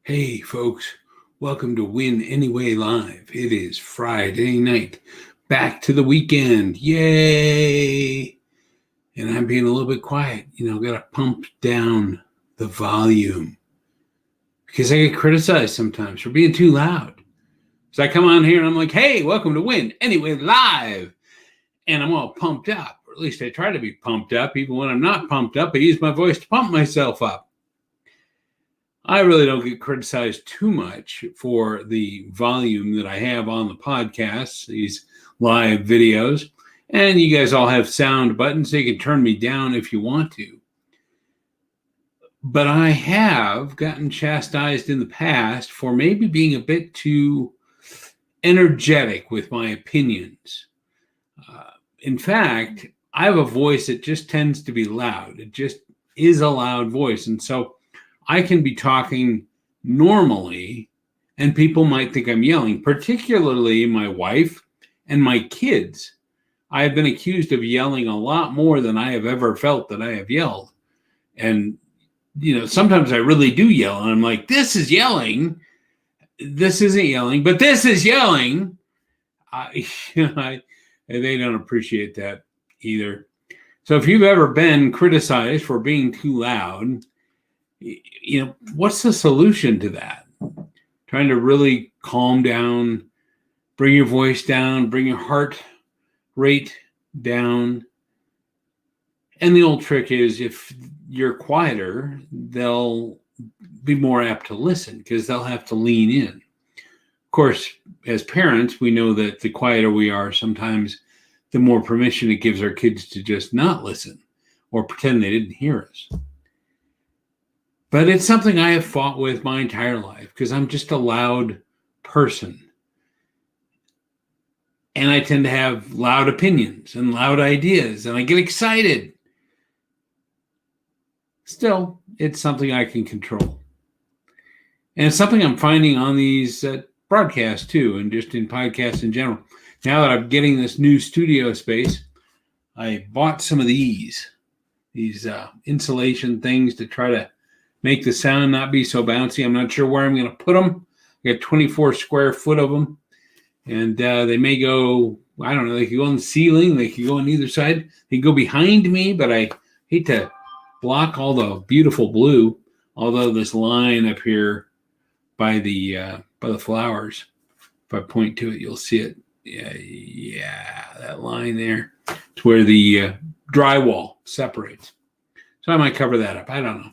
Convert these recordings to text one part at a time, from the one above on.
Hey, folks, welcome to Win Anyway Live. It is Friday night, back to the weekend. Yay! And I'm being a little bit quiet. Got to pump down the volume because I get criticized sometimes for being too loud. So I come on here and I'm like, hey, welcome to Win Anyway Live. And I'm all pumped up, or at least I try to be pumped up. Even when I'm not pumped up, I use my voice to pump myself up. I really don't get criticized too much for the volume that I have on the podcasts, these live videos. And you guys all have sound buttons, so you can turn me down if you want to. But I have gotten chastised in the past for maybe being a bit too energetic with my opinions. In fact, I have a voice that just tends to be loud. It just is a loud voice. And so I can be talking normally and people might think I'm yelling, particularly my wife and my kids. I have been accused of yelling a lot more than I have ever felt that I have yelled. And, sometimes I really do yell and I'm like, this is yelling. This isn't yelling, but this is yelling. They don't appreciate that either. So if you've ever been criticized for being too loud, what's the solution to that? Trying to really calm down, bring your voice down, bring your heart rate down. And the old trick is if you're quieter, they'll be more apt to listen because they'll have to lean in. Of course, as parents, we know that the quieter we are, sometimes the more permission it gives our kids to just not listen or pretend they didn't hear us. But it's something I have fought with my entire life because I'm just a loud person. And I tend to have loud opinions and loud ideas, and I get excited. Still, it's something I can control. And it's something I'm finding on these broadcasts too, and just in podcasts in general. Now that I'm getting this new studio space, I bought some of these insulation things to try to make the sound not be so bouncy. I'm not sure where I'm going to put them. I got 24 square foot of them. And they may go, I don't know, they could go on the ceiling. They could go on either side. They could go behind me, but I hate to block all the beautiful blue. Although this line up here by the flowers, if I point to it, you'll see it. Yeah, that line there. It's where the drywall separates. So I might cover that up. I don't know.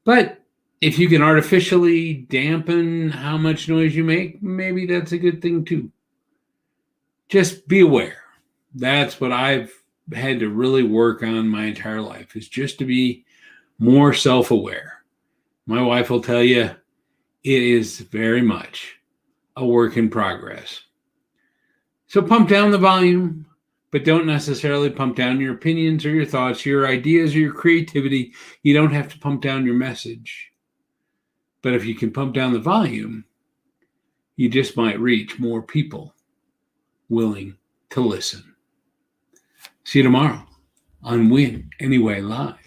But if you can artificially dampen how much noise you make, maybe that's a good thing too. Just be aware. That's what I've had to really work on my entire life, is just to be more self-aware. My wife will tell you it is very much a work in progress. So pump down the volume, but don't necessarily pump down your opinions or your thoughts, your ideas or your creativity. You don't have to pump down your message. But if you can pump down the volume, you just might reach more people willing to listen. See you tomorrow on Win Anyway Live.